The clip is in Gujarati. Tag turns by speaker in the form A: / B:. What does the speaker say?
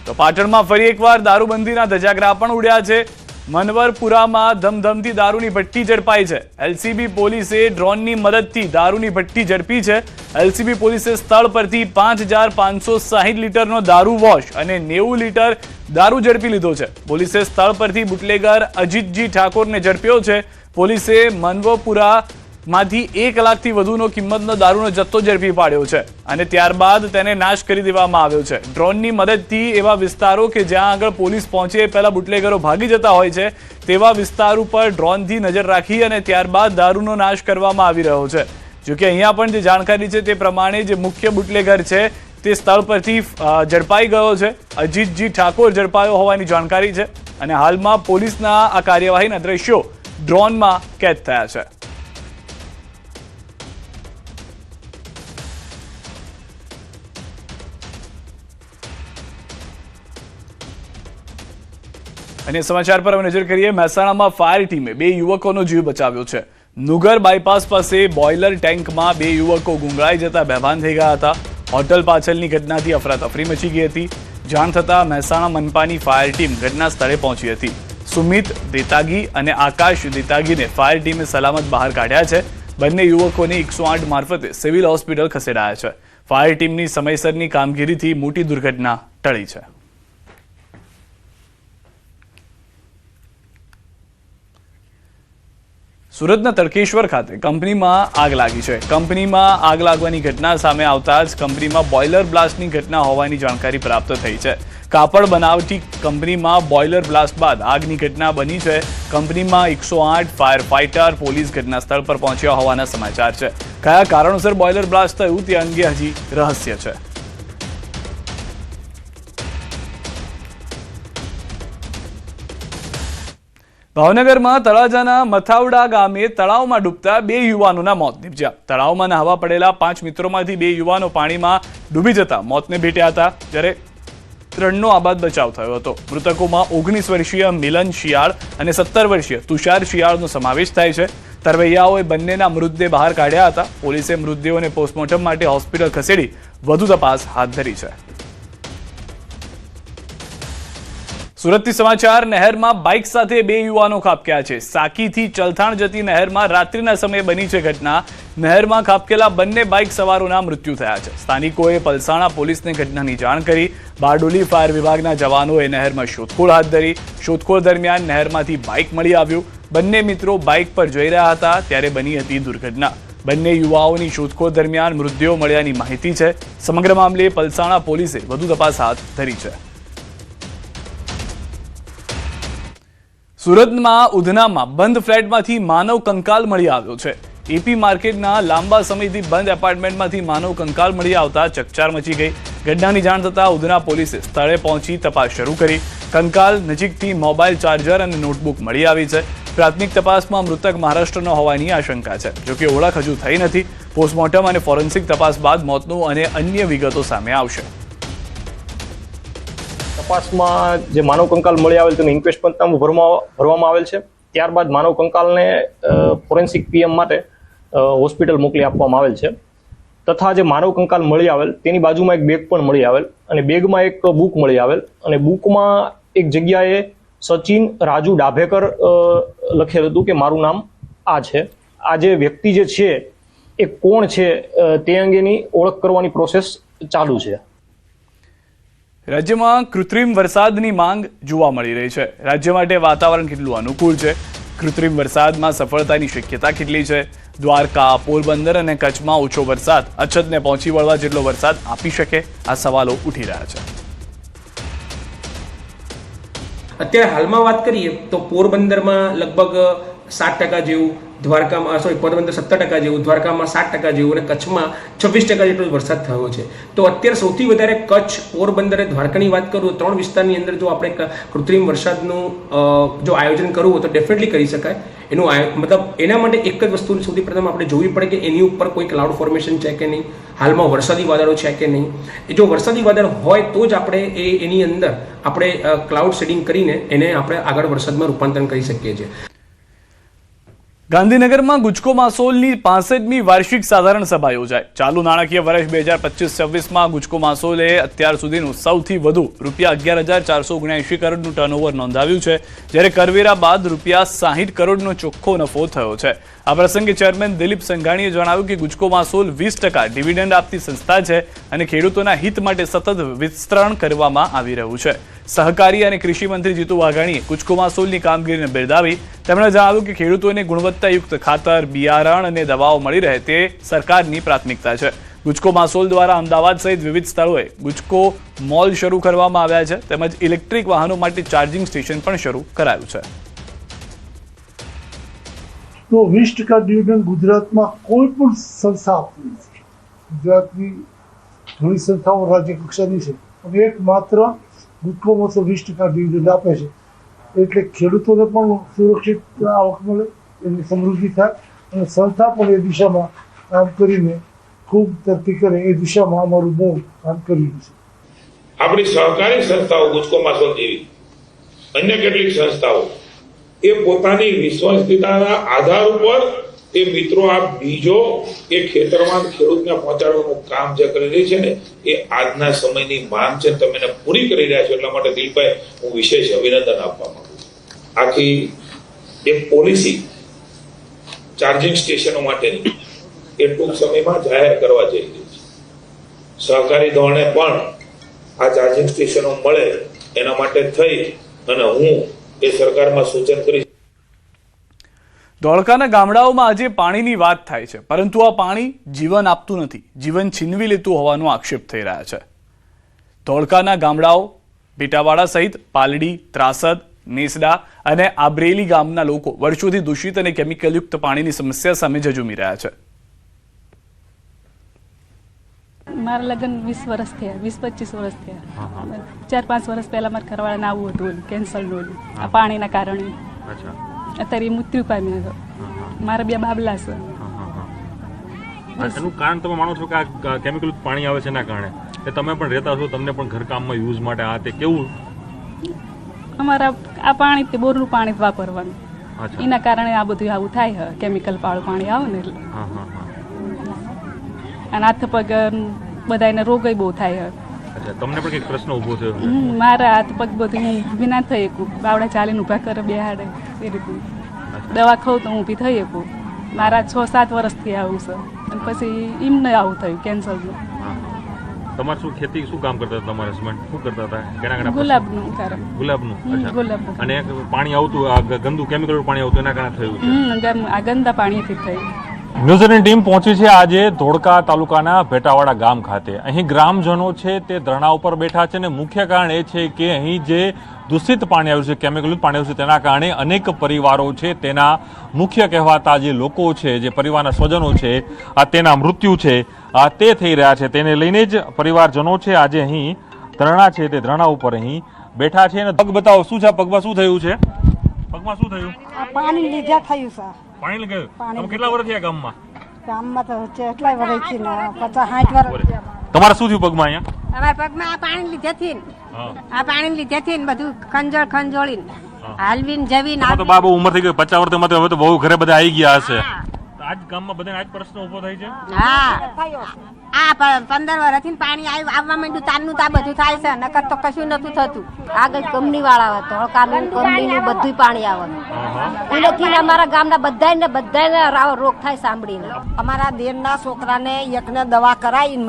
A: તો પાટણમાં ફરી એકવાર દારૂબંધીના ધજાગરા પણ ઉડ્યા છે। મનવરપુરામાં ધમધમતી દારૂની ભઠ્ઠી ઝડપાઈ છે। એલસીબી પોલીસે ડ્રોનની મદદથી દારૂની ભઠ્ઠી ઝડપી છે। એલસીબી પોલીસે સ્થળ પરથી 5560 લીટરનો દારૂ વોશ અને 90 લીટર દારૂ ઝડપી લીધો છે। પોલીસે સ્થળ પરથી બુટલેગર અજીતજી ઠાકોરને ઝડપ્યો છે। પોલીસે મનવરપુરા માંથી 1 લાખથી વધુનો કિંમતનો દારૂનો જથ્થો ઝડપી પાડ્યો છે અને ત્યારબાદ તેને નાશ કરી દેવામાં આવ્યો છે। ડ્રોનની મદદથી એવા વિસ્તારો કે જ્યાં આગળ પોલીસ પહોંચે પહેલા બુટલેગરો ભાગી જતા હોય છે તેવા વિસ્તાર ઉપર ડ્રોનથી નજર રાખી અને ત્યારબાદ દારૂનો નાશ કરવામાં આવી રહ્યો છે। જો કે અહીંયા પણ જે જાણકારી છે તે પ્રમાણે જે મુખ્ય બુટલેગર છે તે સ્થળ પરથી ઝડપાઈ ગયો છે। અજીતજી ઠાકોર ઝડપાયો હોવાની જાણકારી છે અને હાલમાં પોલીસના આ કાર્યવાહીના દ્રશ્યો ડ્રોનમાં કેદ થયા છે। અને સમાચાર પર નજર કરીએ। મહેસાણામાં ફાયર ટીમે 2 યુવકોનો જીવ બચાવ્યો છે। નુગર બાયપાસ પાસે બોઇલર ટેન્કમાં 2 યુવકો ગુંગળાઈ જતા બેભાન થઈ ગયા હતા। હોટલ પાછળની ઘટનાથી અફરાતફરી મચી ગઈ હતી। જાણ થતાં મહેસાણા મનપાની ફાયર ટીમ ઘટના સ્થળે પહોંચી હતી। સુમિત દેતાગી અને આકાશ દેતાગીને ફાયર ટીમે સલામત બહાર કાઢ્યા છે। બંને યુવકોને 108 મારફતે સિવિલ હોસ્પિટલ ખસેડાયા છે। ફાયર ટીમની સમયસરની કામગીરીથી મોટી દુર્ઘટના ટળી છે। સુરતના તડકેશ્વર ખાતે કંપનીમાં આગ લાગી છે। કંપનીમાં આગ લાગવાની ઘટના સામે આવતા જ કંપનીમાં બોઇલર બ્લાસ્ટની ઘટના હોવાની જાણકારી પ્રાપ્ત થઈ છે। કાપડ બનાવટી કંપનીમાં બોઇલર બ્લાસ્ટ બાદ આગની ઘટના બની છે। કંપનીમાં 108 ફાયર ફાઇટર પોલીસ ઘટના સ્થળ પર પહોંચ્યા હોવાના સમાચાર છે। કયા કારણોસર બોઇલર બ્લાસ્ટ થયું તે અંગે હજી રહસ્ય છે। ભાવનગરમાં તળાજાના મથાવડા ગામે તળાવમાં ડૂબતા 2 યુવાનોના મોત નીપજ્યા। તળાવમાં નહાવા પડેલા 5 મિત્રોમાંથી 2 યુવાનો પાણીમાં ડૂબી જતા મોતને ભેટ્યા હતા, જ્યારે 3નો આબાદ બચાવ થયો હતો। મૃતકોમાં 19 વર્ષીય મિલન શિયાળ અને 17 વર્ષીય તુષાર શિયાળનો સમાવેશ થાય છે। તરવૈયાઓએ બંનેના મૃતદેહ બહાર કાઢ્યા હતા। પોલીસે મૃતદેહોને પોસ્ટમોર્ટમ માટે હોસ્પિટલ ખસેડી વધુ તપાસ હાથ ધરી છે। સુરતથી સમાચાર। નહેરમાં બાઇક સાથે 2 યુવાનો ખાબક્યા છે। સાકીથી ચલથાણ જતી નહેરમાં રાત્રિના સમયે બની છે ઘટના। નહેરમાં ખાબકેલા બંને બાઇક સવારોના મૃત્યુ થયા છે। સ્થાનિકોએ પલસાણા પોલીસને ઘટનાની જાણ કરી। બારડોલી ફાયર વિભાગના જવાનોએ નહેરમાં શોધખોળ હાથ ધરી। શોધખોળ દરમિયાન નહેરમાંથી બાઇક મળી આવ્યું। બંને મિત્રો બાઇક પર જઈ રહ્યા હતા ત્યારે બની હતી દુર્ઘટના। બંને યુવાઓની શોધખોળ દરમિયાન મૃતદેહો મળ્યાની માહિતી છે। સમગ્ર મામલે પલસાણા પોલીસે વધુ તપાસ હાથ ધરી છે। સુરતમાં ઉધનામાં બંધ ફ્લેટમાંથી માનવ કંકાલ મળી આવ્યો છે। એપી માર્કેટના લાંબા સમયથી બંધ એપાર્ટમેન્ટમાંથી માનવ કંકાલ મળી આવતા ચકચાર મચી ગઈ। ઘટનાની જાણ થતાં ઉધના પોલીસે સ્થળે પહોંચી તપાસ શરૂ કરી। કંકાલ નજીકથી મોબાઈલ ચાર્જર અને નોટબુક મળી આવી છે। પ્રાથમિક તપાસમાં મૃતક મહારાષ્ટ્રનો હોવાની આશંકા છે। જોકે ઓળખ હજુ થઈ નથી। પોસ્ટમોર્ટમ અને ફોરેન્સિક તપાસ બાદ મોતનું અને અન્ય વિગતો સામે આવશે।
B: તપાસમાં જે માનવ કંકાલ મળી આવેલ તેનું ઇન્ક્વેસ્ટ પંચનામું ભરવામાં આવેલ છે। ત્યારબાદ માનવ કંકાલને ફોરેન્સિક પીએમ માટે હોસ્પિટલ મોકલી આપવામાં આવેલ છે। તથા જે માનવ કંકાલ મળી આવેલ તેની બાજુમાં એક બેગ પણ મળી આવેલ અને બેગમાં એક બુક મળી આવેલ અને બુકમાં એક જગ્યાએ સચિન રાજુ ડાભેકર લખેલું હતું કે મારું નામ આ છે। આ જે વ્યક્તિ જે છે એ કોણ છે તે અંગેની ઓળખ કરવાની પ્રોસેસ ચાલુ છે।
A: રાજ્યમાં કૃત્રિમ વરસાદની માંગ જોવા મળી રહી છે। રાજ્ય માટે વાતાવરણ કેટલું અનુકૂળ છે? કૃત્રિમ વરસાદમાં સફળતાની શક્યતા કેટલી છે? દ્વારકા, પોરબંદર અને કચ્છમાં ઓછો વરસાદ અછતને પહોંચી વળવા જેટલો વરસાદ આપી શકે? આ સવાલો ઉઠી રહ્યા છે।
C: અત્યારે હાલમાં વાત કરીએ તો પોરબંદરમાં લગભગ 7% જેવું, દ્વારકામાં પોરબંદર 17% જેવું, દ્વારકામાં 7% જેવું અને કચ્છમાં 26% જેટલો વરસાદ થયો છે। તો અત્યારે સૌથી વધારે કચ્છ, પોરબંદર, દ્વારકાની વાત કરું તો 3 વિસ્તારની અંદર જો આપણે કૃત્રિમ વરસાદનું જો આયોજન કરવું હોય તો ડેફિનેટલી કરી શકાય। એનું મતલબ એના માટે એક જ વસ્તુ સૌથી પ્રથમ આપણે જોવી પડે કે એની ઉપર કોઈ ક્લાઉડ ફોર્મેશન છે કે નહીં, હાલમાં વરસાદી વાદળો છે કે નહીં। જો વરસાદી વાદળ હોય તો જ આપણે એની અંદર આપણે ક્લાઉડ શેડિંગ કરીને એને આપણે આગળ વરસાદમાં રૂપાંતરણ કરી શકીએ છીએ।
A: ગાંધીનગરમાં ગુજકો માસોલની 65મી વાર્ષિક સાધારણ સભા યોજાઈ. ચાલુ નાણાકીય વર્ષ 2025-26માં ગુજકો માસોલે અત્યાર સુધીનું સૌથી વધુ ₹11,479 કરોડનું ટર્નઓવર નોંધાવ્યું છે, જ્યારે કરવેરા બાદ ₹60 કરોડનો ચોખ્ખો નફો થયો છે. આ પ્રસંગે ચેરમેન દિલીપ સંઘાણીએ જણાવ્યું કે ગુજકો માસોલ 20% ડિવિડન્ડ આપતી સંસ્થા છે અને ખેડૂતોના હિત માટે સતત વિસ્તરણ કરવામાં આવી રહ્યું છે. સહકારી અને કૃષિ મંત્રી જીતુ વાઘાણીએ ગુજકો માસોલની કામગીરીને બિરદાવી. તેમણે જણાવ્યું કે ખેડૂતોને ગુણવત્તાયુક્ત ખાતર, બિયારણ અને દવાઓ મળી રહે તે સરકારની પ્રાથમિકતા છે. ગુજકો માસોલ દ્વારા અમદાવાદ સહિત વિવિધ સ્થળોએ ગુજકો મોલ શરૂ કરવામાં આવ્યા છે, તેમજ ઇલેક્ટ્રિક વાહનો માટે ચાર્જિંગ સ્ટેશન પણ શરૂ કરાયું છે.
D: તો 20% ડિવિડન્ડ ગુજરાતમાં કોઈ પણ સંસ્થા આપતી નથી. ગુજરાતની ઘણી સંસ્થાઓ રાજ્ય કક્ષાની છે, પણ એકમાત્ર ગુજકો માસોલ 20% ડિવિડન્ડ આપે છે. એટલે ખેડૂતોને પણ સુરક્ષિત આવક મળે, એની સમૃદ્ધિ થાય અને સંસ્થા પણ એ દિશામાં કામ કરીને ખૂબ તરક્કી કરે એ દિશામાં અમારું બહુ કામ કરી રહ્યું છે.
E: આપણી સહકારી સંસ્થાઓ ગુજકો માસોલ જેવી અન્ય કેટલીક સંસ્થાઓ એ પોતાની વિશ્વસનીયતાના આધાર ઉપર એ મિત્રો આ બીજો એ ખેતરમાં ખેડૂતને પહોંચાડવાનું કામ જે કરી રહી છે ને એ આજના સમયની માંગ છે, તમે એને પૂરી કરી રહ્યા છો. એટલા માટે દિલભાઈ હું વિશેષ અભિનંદન આપવા માંગુ છું. આખી એક પોલિસી ચાર્જિંગ સ્ટેશનો માટેની એ ટૂંક સમયમાં જાહેર કરવા જઈ રહી છે. સહકારી ધોરણે પણ આ ચાર્જિંગ સ્ટેશનો મળે એના માટે થઈ અને હું એ સરકારમાં સૂચન કરીશ.
A: ધોળકાના ગામડાઓમાં આજે પાણીની વાત થાય છે, પરંતુ આ પાણી જીવન આપતું નથી, જીવન છીનવી લેતું હોવાનો આક્ષેપ થઈ રહ્યા છે. ધોળકાના ગામડાઓ ભીટાવાડા સહિત પાલડી, ત્રાસદ, નેસડા અને આબ્રેલી ગામના લોકો વર્ષોથી દૂષિત અને કેમિકલયુક્ત પાણીની સમસ્યા સામે ઝઝૂમી રહ્યા છે.
F: મારા લગ્ન 20 વર્ષ થયા, 20-25 વર્ષ થયા. 4-5 વર્ષ પહેલા મારા ઘરવાળાને આવું હતું, કેન્સરનું આ પાણીના કારણે. અત્યારે મૃત્યુ પામ્યા હતો. મારા 2 બાબલા છે.
G: એનું કારણ તમે માનો છો કે આ કેમિકલ પાણી આવે છે એના કારણે કે તમે પણ રહેતા છો, તમને પણ ઘરકામમાં યુઝ માટે આ તે કેવું?
F: અમારા આ પાણી તે બોરનું પાણી વાપરવાનું, એના કારણે આ બધું આવું થાય. કેમિકલ વાળું પાણી આવે ને એટલે. અને હાથ પગ બધાને રોગય બહુ થાય.
G: તમને પણ કઈક પ્રશ્ન ઉભો થયો?
F: મારા હાથ પગ બધું હું ઊભી ના થઈ શકું. બાવડા ચાલીને ઊભા કરે, બેહાડે એ રીતનું. દવા ખાઉં તો હું ઊભી થઈ શકું. મારા 6-7 વર્ષથી આવું છે અને પછી એમને આવું થયું કેન્સરનું.
G: તમારે શું ખેતી શું કામ કરતા હતા? તમારા હસબન્ડ શું કરતા હતા? ઘણા
F: ગુલાબનું કારણ.
G: ગુલાબનું.
F: ગુલાબનું.
G: અને પાણી આવતું, આ ગંદુ કેમિકલ પાણી આવતું એના કારણે થયું છે.
F: આ ગંદા પાણીથી થયું.
G: ન્યૂઝની ટીમ પહોંચી છે આજે ધોળકા તાલુકાના ભેટાવાડા ગામ ખાતે. અહીં ગ્રામજનો છે તે ધરણા ઉપર બેઠા છે અને મુખ્ય કારણ એ છે કે અહીં જે દૂષિત પાણી આવ્યું છે, કેમિકલયુક્ત પાણી આવ્યું છે, તેના કારણે અનેક પરિવારો છે તેના મુખ્ય કહેવાતા જે લોકો છે, જે પરિવારના સ્વજનો છે, તેના મૃત્યુ છે તે થઈ રહ્યા છે. તેને લઈને જ પરિવારજનો છે આજે અહીં ધરણા છે તે ધરણા ઉપર અહીં બેઠા છે. અને પગ બતાવો, શું છે પગમાં શું થયું છે? પગમાં શું થયું?
H: પાણી લીધા થયું છે.
G: પાણી લગાવ્યું? તમે કેટલા વર્ષ થયા ગામમાં?
H: ગામમાં તો કેટલાય વર્ષથી ને 50-60 વર્ષ.
G: તમારે શું થયું પગમાં અહીંયા?
H: અમારા પગમાં આ પાણી લીધેથી આ પાણી લીધેથી બધું ખંજોળીને હાલવીને જવીને
G: તો બાબુ ઉંમર થઈ ગઈ 50 વર્ષ, હવે તો બહુ ઘરે બધા આવી ગયા હશે. આજ ગામમાં બધાને આજ પ્રશ્ન ઉભો થાય છે.
H: હા, આ 15 વર્ષથી પાણી આવવા માંડ્યું તારનું તા બધું થાય છે. નકર તો કશું નતું થતું. આગળ કંપની વાળા આવે તો કંપનીનું બધું પાણી આવે એનાથી અમારા ગામના બધાને રોગ થાય સાંભળીને. અમારા દેરના છોકરાને એકને દવા કરાવી